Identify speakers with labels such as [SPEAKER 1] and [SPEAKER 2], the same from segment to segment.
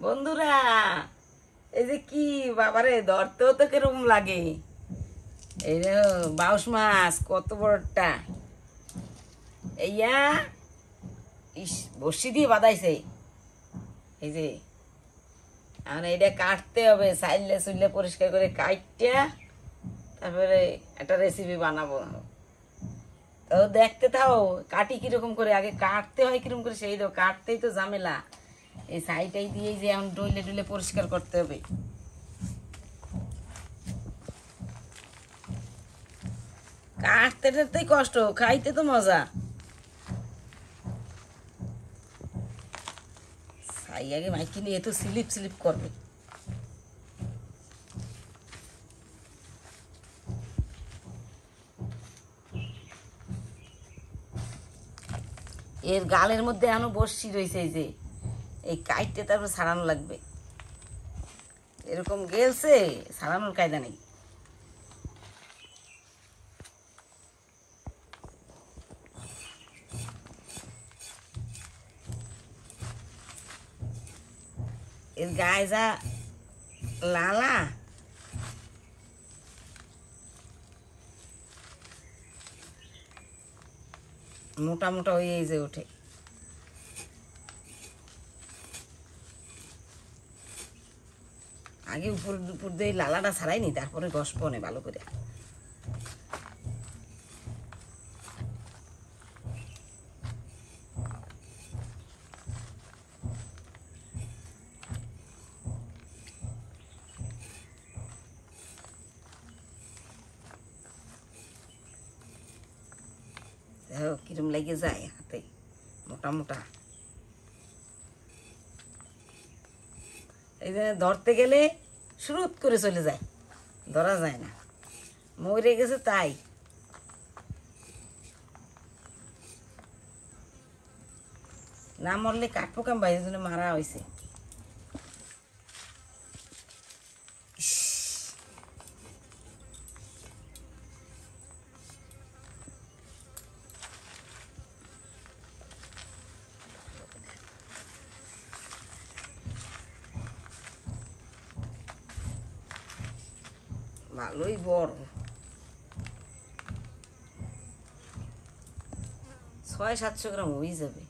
[SPEAKER 1] বন্ধুরা, এই যে কি বাবারে, ধরতেও তো কিরকম লাগে। এই যে বাউশ মাছ কত বড়টা, এইয়া ইস বসি দিয়ে বাঁধাইছে। এই যে আর এইটা কাটতে হবে, সাইলে সুইলে পরিষ্কার করে কাটটা তারপরে একটা রেসিপি বানাবো। তো দেখতে থাও কাটি কিরকম করে, আগে কাটতে হয় কিরকম করে সেই তো, কাটতেই তো ঝামেলা। এই সাইটাই দিয়ে যে এখন ডইলে ডইলে পরিষ্কার করতে হবে। কাটতে টাটতেই কষ্ট, খাইতে তো মজা। সাই আগে মাইকি নিয়ে তো স্লিপ স্লিপ করবে। এর গালের মধ্যে এখনো বসছি রয়েছে, এই যে এই কাইটতে তারপর ছাড়ানো লাগবে। এরকম গেলছে, ছাড়ানোর কায়দা নেই। এর গায়ে যা লালা, মোটা মোটা হয়ে এই যে ওঠে। আগে উপর উপর দিয়ে লালাটা ছাড়াইনি, তারপরে গসবো নে ভালো করে। দেখো কিরম লেগে যায় হাতে, মোটা মোটা। এই যে ধরতে গেলে শুরুত করে চলে যায়, ধরা যায় না। মরে গেছে তাই। না মরলে কাটবো কাম ভাই, জন্য মারা হয়েছে। ভালোই বড়, 600-700 গ্রাম হয়ে যাবে।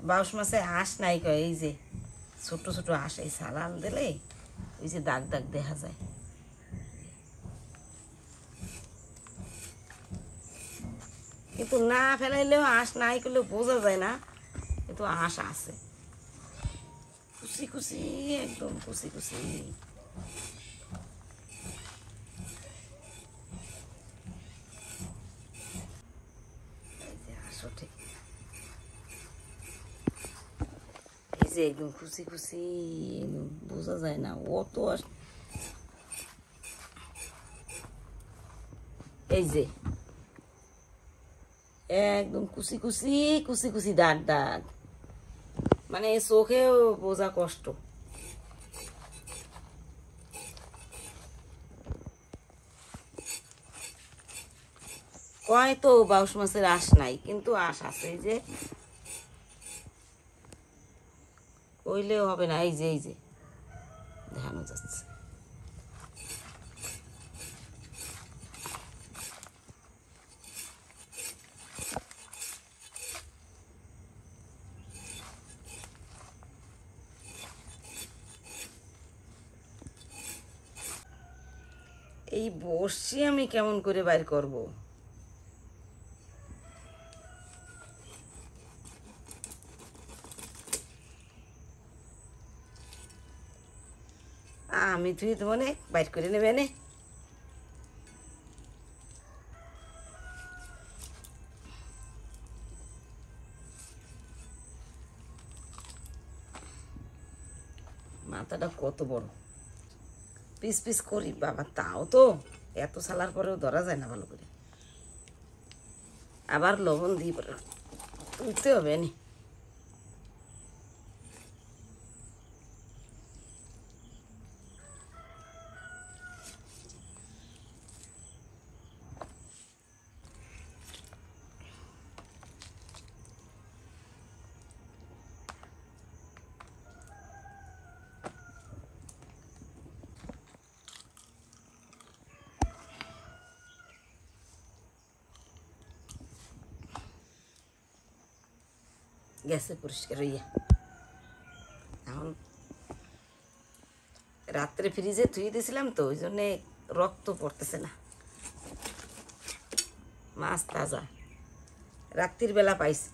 [SPEAKER 1] বাউশ মাছে আঁশ নাই কয়, এই যে ছোট ছোট আঁশ, এই সালাল দিলে ওই যে দাগ দাগ দেখা যায়। কিন্তু না ফেলাইলেও আঁশ নাই করলেও বোঝা যায় না, কিন্তু আঁশ আছে। কুচি কুচি, একদম কুচি কুচি। এই যে আঁশ ওঠে, এই যে একদম কুচি কুচি, একদম বোঝা যায় না অত আঁশ। এই যে একদম কুচি কুচি কুচি কুচি দাগ দাগ, মানে চোখেও বোঝা কষ্ট। কয় তো বাউশ মাছের আঁশ নাই, কিন্তু আঁশ আছে। এই যে কইলেও হবে না, এই যে এই যে দেখানো যাচ্ছে। এই বসছি আমি কেমন করে বাইর করব? আমি তুই তো মনে বাইর করে নেবে নে। মাথাটা কত বড়, পিস পিস করি বাবা, তাও তো এত সালার পরেও ধরা যায় না ভালো করে। আবার লবণ দিয়ে পরে তুলতে হবে নি। গেছে পরিষ্কার হইয়া। এখন রাত্রে ফ্রিজে ধুয়ে দিয়েছিলাম তো, ওই জন্যে রক্ত পড়তেছে না। মাছ তাজা, রাত্রির বেলা পাইছি।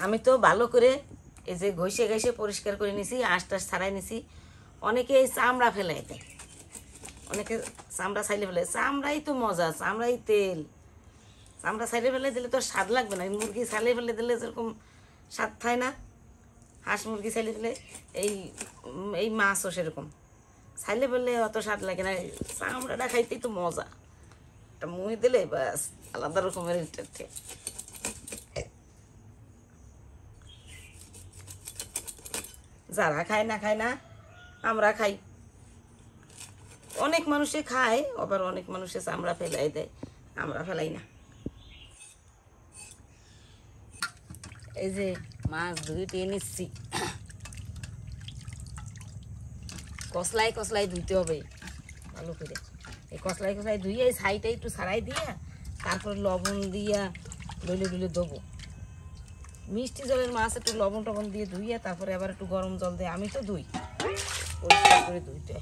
[SPEAKER 1] আমি তো ভালো করে এই যে ঘষে ঘষে পরিষ্কার করে নিছি, আঁশ টাশ ছাড়াই নিছি। অনেকে এই চামড়া ফেলে দেয়, অনেকে চামড়া ছাইলে ফেলে। চামড়াই তো মজা, চামড়াই তেল। চামড়া ছাইলে ফেলে দিলে তো স্বাদ লাগবে না। মুরগি ছাইলে ফেলে দিলে যেরকম স্বাদ খায় না, হাঁস মুরগি ছাইলে ফেলে এই এই মাছও সেরকম ছাইলে ফেললে অত স্বাদ লাগে না। চামড়াটা খাইতেই তো মজা, একটা মুহি দিলে ব্যাস আলাদা রকমের ইন্টারেস্ট। যারা খায় না আমরা খাই। অনেক মানুষে খায়, আবার অনেক মানুষে চামড়া ফেলাই দেয়, আমরা ফেলাই না। এই যে মাছ ধুইতে নিচ্ছি, কসলাই কসলাই ধুইতে হবে ভালো করে। এই কসলাই কসলাই ধুইয়ে এই ছাইটা একটু ছাড়াই দিয়া তারপরে লবণ দিয়া ডলে ডলে দেবো। মিষ্টি জলের মাছ একটু লবণ টবণ দিয়ে ধুইয়া তারপরে আবার একটু গরম জল দিয়ে আমি তো ধুই, পরিষ্কার করে ধুইতে।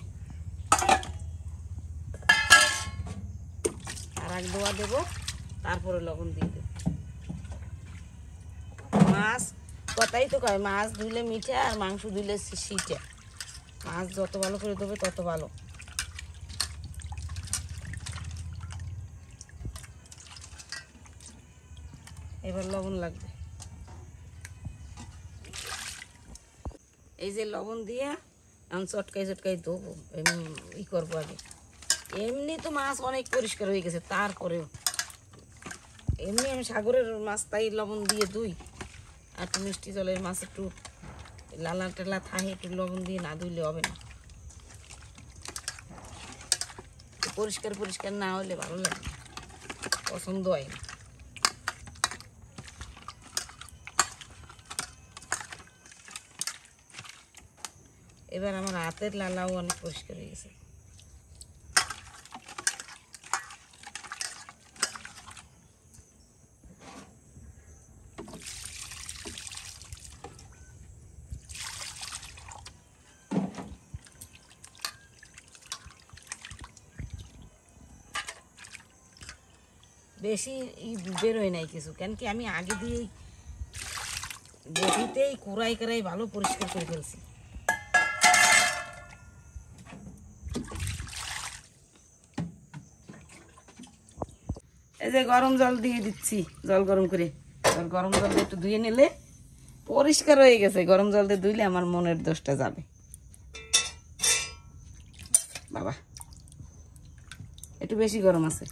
[SPEAKER 1] আর এক দোয়া দেবো, তারপরে লবণ দিয়ে দেবো। মাছ কথাই তো কয়, মাছ ধুইলে মিঠা আর মাংস ধুইলে সিটা। মাছ যত ভালো করে দেবে তত ভালো। এবার লবণ লাগবে। এই যে লবণ দিয়া আমি চটকাই চটকাই দেবো, ই করবো আগে। এমনি তো মাছ অনেক পরিষ্কার হয়ে গেছে, তারপরেও এমনি আমি সাগরের মাছ তাই লবণ দিয়ে ধুই। আর একটু মিষ্টি জলের মাছ একটু লালা টেলা থাকে, একটু লবণ দিয়ে না ধুইলে হবে না। পরিষ্কার পরিষ্কার না হলে ভালো লাগে, পছন্দ হয় না। এবার আমার হাতের লালাও অনেক পরিষ্কার হয়ে গেছে। বেশি বেরোয় নাই কিছু, কেন কি আমি আগে দিয়েই বটিতেই কুড়াই কড়াই ভালো পরিষ্কার করে ফেলছি। এই যে গরম জল দিয়ে দিচ্ছি, জল গরম করে। গরম জল দিয়ে একটু ধুয়ে নিলে পরিষ্কার হয়ে গেছে। গরম জল দিয়ে ধুইলে আমার মনের দোষটা যাবে। বাবা একটু বেশি গরম আছে,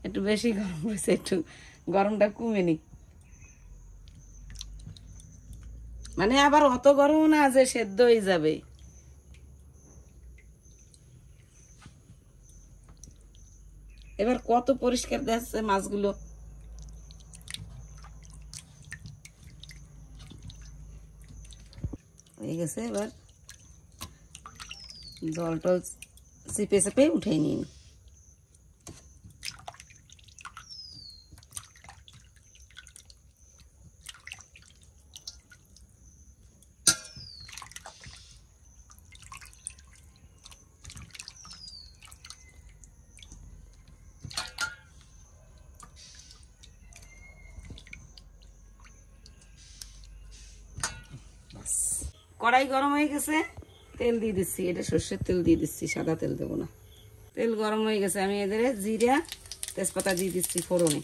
[SPEAKER 1] একটু বেশি গরম হয়েছে, একটু গরমটা কমে নি। মানে আবার অত গরম না যে সেদ্ধ হয়ে যাবে। এবার কত পরিষ্কার দেখছে মাছগুলো। হয়ে গেছে, এবার জল টল চিপে চেপে উঠে নিন। কড়াই গরম হয়ে গেছে, তেল দিয়ে দিচ্ছি। এটা সর্ষের তেল দিয়ে দিচ্ছি, সাদা তেল দেবো না। তেল গরম হয়ে গেছে, আমি এদের জিরা তেজপাতা দিয়ে দিচ্ছি ফোড়নে।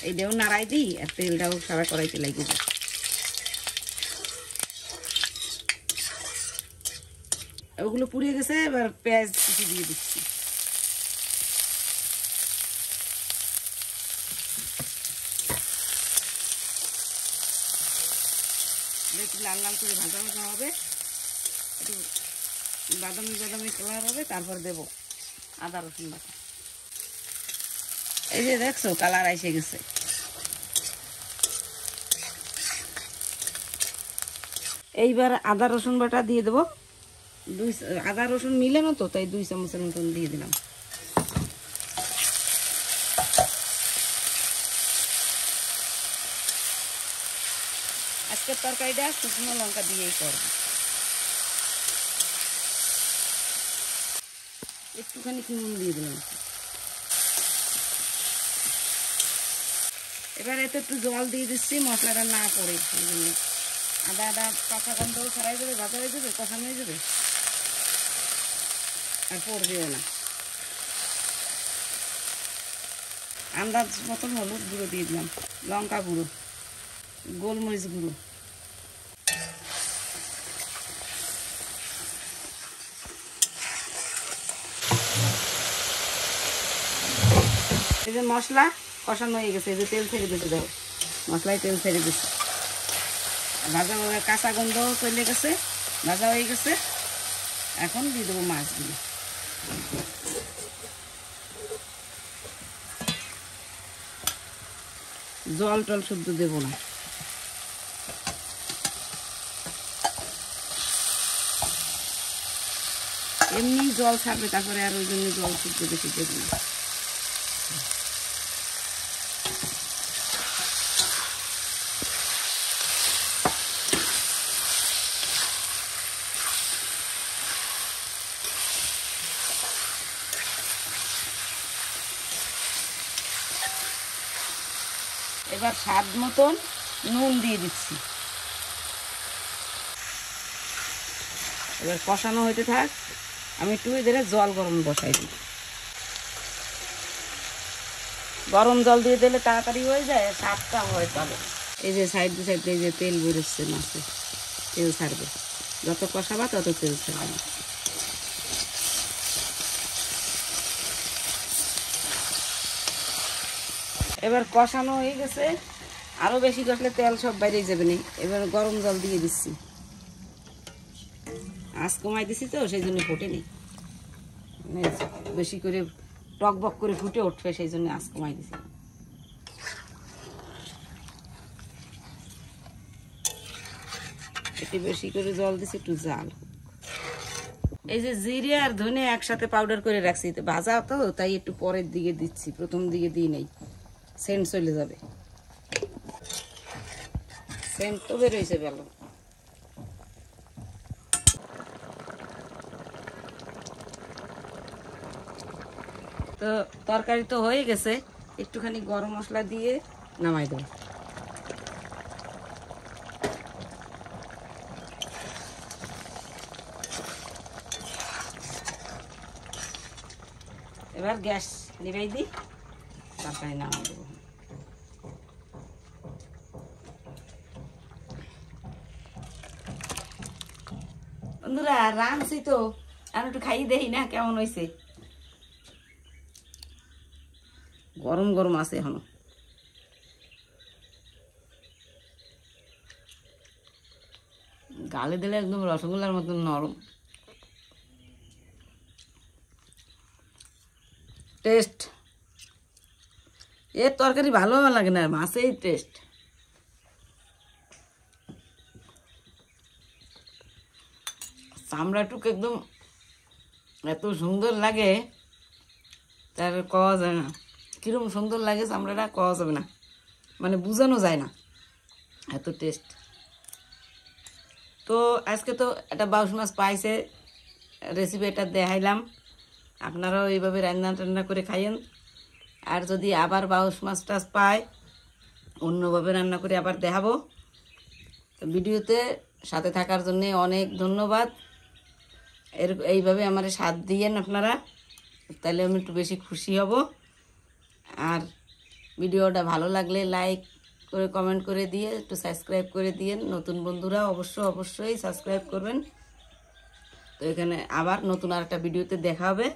[SPEAKER 1] এইটাও নাড়াই দিই আর তেলটাও সারা কড়াইতে লাগিয়ে দিই। ওগুলো পুড়িয়ে গেছে, এবার পেঁয়াজ কুচি দিয়ে দিচ্ছি। একটু লাল লাল করে ভাজা ভাজা হবে, একটু বাদামি বাদামি কালার হবে, তারপর দেব আদা রসুন বাটা। এই যে দেখছো কালার এসে গেছে, এইবার আদা রসুন বাটা দিয়ে দেবো। আদা রসুন মিলানো তো, তাই 2 চামচের মতন দিয়ে দিলাম। আজকের তরকারিটা শুকনো লঙ্কা দিয়েই করব। একটুখানি নুন দিয়ে দিলাম। এবার এতে একটু জল দিয়ে দিচ্ছি, মশলাটা না পড়ে। আদা কাঁচা গন্ধ ছাড়াই যাবে, ভাজা হয়ে যাবে, কষানো হয়ে যাবে, আর পড়বেও না। আন্দাজ মতন হলুদ গুঁড়ো দিয়ে দিলাম, লঙ্কা গুঁড়ো, গোলমরিচ গুঁড়ো। এই যে মশলা কষানো হয়ে গেছে, এই যে তেল ছেড়ে দিতে দেবো, মশলায় তেল ছেড়ে দিচ্ছে, ভাজা কাঁচা গন্ধ চলে গেছে, ভাজা হয়ে গেছে। এখন দিয়ে দেবো মাছগুলো। জল টল শুদ্ধ দেবো না, এমনি জল ছাড়বে, তারপরে আর ওই জন্য জল শুদ্ধ বেশি দেবো না। এবার স্বাদ মতন নুন দিয়ে দিচ্ছি। এবার কষানো হইতে থাক, আমি একটু ধরে জল গরম বসাই দিই। গরম জল দিয়ে দিলে তাড়াতাড়ি হয়ে যায়, স্বাদটা হয় ভালো। এই যে সাইড টু সাইড এই যে তেল বেরোচ্ছে, মাছে তেল ছাড়বে, যত কষাবা তত তেল ছাড়বে। এবার কষানো হয়ে গেছে, আরো বেশি কষলে তেল সব বাইরে যাবে না। এবার গরম জল দিয়ে দিচ্ছি, আঁচ কমাই দিছি তো সেই জন্য ফোটে নেই, বেশি করে টক বক করে ফুটে উঠবে, সেই জন্য আঁচ কমাই দিছি। একটু বেশি করে জল দিছি, একটু জাল। এই যে জিরে আর ধনে একসাথে পাউডার করে রাখছি, ভাজা তো তাই একটু পরের দিকে দিচ্ছি, প্রথম দিকে দিই নেই, সেন্ট চলে যাবে। সেন্ট তো বেরোইছে ভালো। তো তরকারি তো হয়ে গেছে, একটুখানি গরম মশলা দিয়ে নামাই দেব। এবার গ্যাস নিভাই দিই, তরকারি নামাই দেবো। বন্ধুরা রাঁধছি তো, আর একটু খাইয়ে দেই না কেমন হয়েছে। গরম গরম আছে এখনো। গালে দিলে একদম রসগোল্লার মতন নরম টেস্ট। এর তরকারি ভালো লাগে না, মাছেই টেস্ট। চামড়াটুক একদম এত সুন্দর লাগে, তার কওয়া যায় না। কিরকম সুন্দর লাগে চামড়াটা, কওয়া যাবে না, মানে বোঝানো যায় না, এত টেস্ট। তো আজকে তো একটা বাউশ মাছ পাইছে, রেসিপি এটা দেখাইলাম। আপনারাও এইভাবে রান্না টান্না করে খাইয়েন। আর যদি আবার বাউশ মাছ টাছ পায়, অন্যভাবে রান্না করে আবার দেখাবো। ভিডিওতে সাথে থাকার জন্য অনেক ধন্যবাদ। এইভাবে আমার সাথ দিয়েন আপনারা, তাহলে আমি একটু বেশি খুশি হব। আর ভিডিওটা ভালো লাগলে লাইক করে কমেন্ট করে দিয়ে একটু সাবস্ক্রাইব করে দিয়েন। নতুন বন্ধুরা অবশ্যই সাবস্ক্রাইব করবেন। তো এখানে আবার নতুন আরেকটা ভিডিওতে দেখা হবে।